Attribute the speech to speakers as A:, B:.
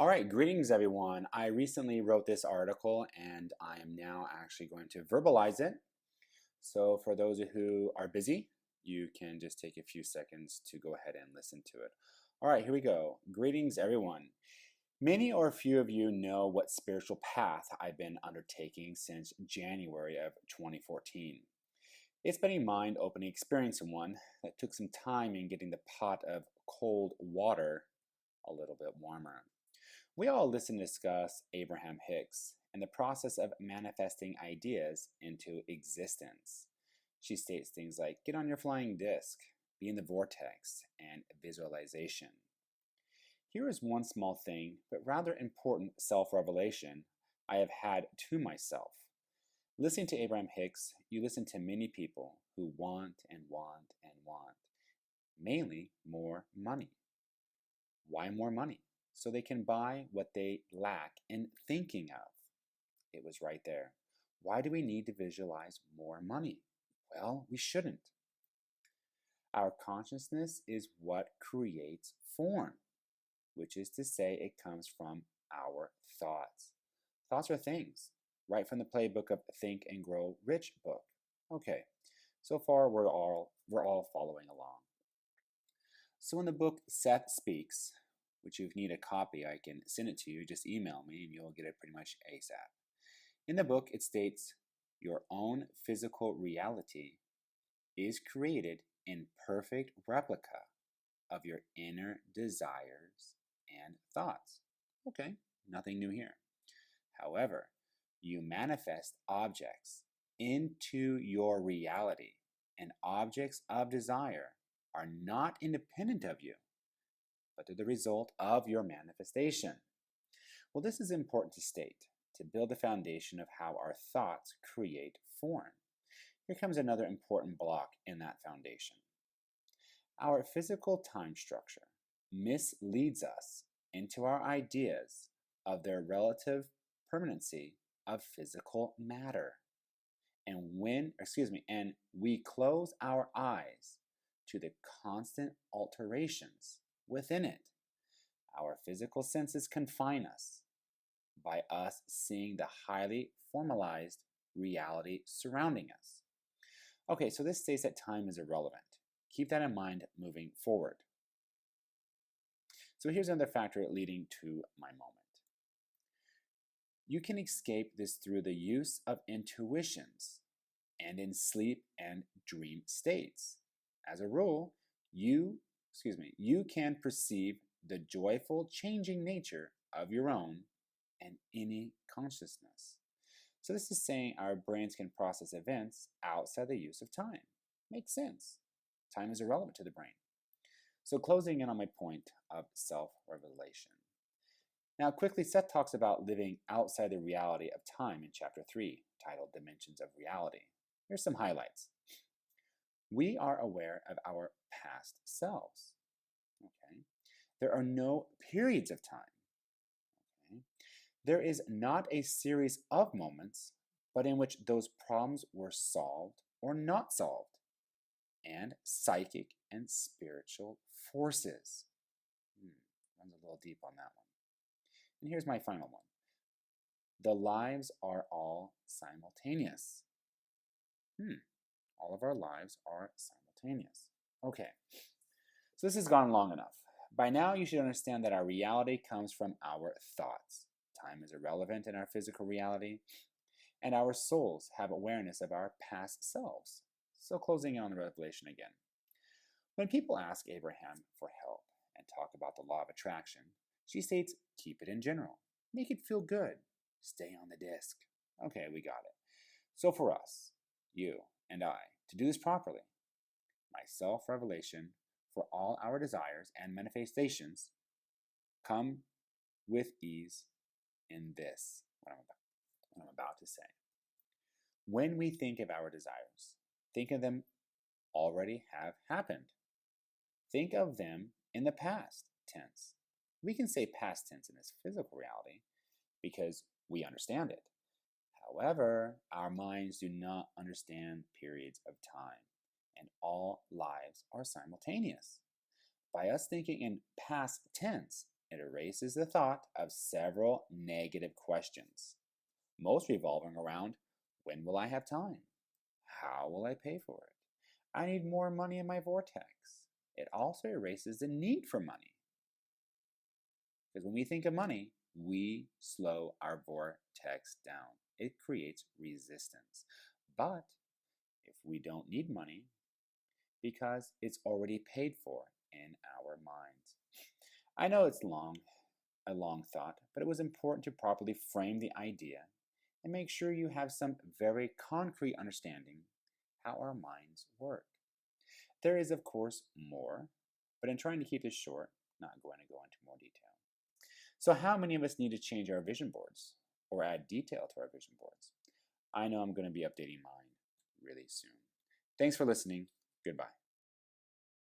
A: All right, greetings everyone. I recently wrote this article and I am now actually going to verbalize it. So for those who are busy, you can just take a few seconds to go ahead and listen to it. All right, here we go. Greetings everyone. Many or few of you know what spiritual path I've been undertaking since January of 2014. It's been a mind-opening experience and one that took some time in getting the pot of cold water a little bit warmer. We all listen to discuss Abraham Hicks and the process of manifesting ideas into existence. She states things like get on your flying disc, be in the vortex, and visualization. Here is one small thing, but rather important self revelation I have had to myself. Listening to Abraham Hicks, you listen to many people who want and want and want, mainly more money. Why more money? So they can buy what they lack in thinking of. It was right there. Why do we need to visualize more money? Well, we shouldn't. Our consciousness is what creates form, which is to say, it comes from our thoughts. Thoughts are things, right from the playbook of Think and Grow Rich book. Okay, so far we're all following along. So in the book Seth Speaks, which if you need a copy, I can send it to you. Just email me and you'll get it pretty much ASAP. In the book, it states, your own physical reality is created in perfect replica of your inner desires and thoughts. Okay, nothing new here. However, you manifest objects into your reality, and objects of desire are not independent of you, but they're the result of your manifestation. Well, this is important to state to build the foundation of how our thoughts create form. Here comes another important block in that foundation. Our physical time structure misleads us into our ideas of their relative permanency of physical matter. And we close our eyes to the constant alterations within it. Our physical senses confine us by us seeing the highly formalized reality surrounding us. Okay, so this states that time is irrelevant. Keep that in mind moving forward. So here's another factor leading to my moment. You can escape this through the use of intuitions and in sleep and dream states. As a rule, you can perceive the joyful changing nature of your own and any consciousness. So this is saying our brains can process events outside the use of time. Makes sense. Time is irrelevant to the brain. So closing in on my point of self-revelation. Now quickly, Seth talks about living outside the reality of time in chapter 3, titled Dimensions of Reality. Here's some highlights. We are aware of our past selves. Okay. There are no periods of time. Okay. There is not a series of moments, but in which those problems were solved or not solved, and psychic and spiritual forces. Runs a little deep on that one. And here's my final one. The lives are all simultaneous. All of our lives are simultaneous. Okay, so this has gone long enough. By now, you should understand that our reality comes from our thoughts. Time is irrelevant in our physical reality, and our souls have awareness of our past selves. So closing in on the revelation again. When people ask Abraham for help and talk about the law of attraction, she states, keep it in general. Make it feel good. Stay on the disc. Okay, we got it. So for us, you and I, to do this properly, my self-revelation for all our desires and manifestations come with ease in this, what I'm about to say. When we think of our desires, think of them already have happened. Think of them in the past tense. We can say past tense in this physical reality because we understand it. However, our minds do not understand periods of time, and all lives are simultaneous. By us thinking in past tense, It erases the thought of several negative questions, most revolving around when will I have time? How will I pay for it? I need more money in my vortex. It also erases the need for money. Because when we think of money, we slow our vortex down. It creates resistance. But if we don't need money, because it's already paid for in our minds. I know it's a long thought, but it was important to properly frame the idea and make sure you have some very concrete understanding how our minds work. There is, of course, more, but in trying to keep this short, not going to go into more detail. So how many of us need to change our vision boards or add detail to our vision boards? I know I'm going to be updating mine really soon. Thanks for listening. Goodbye.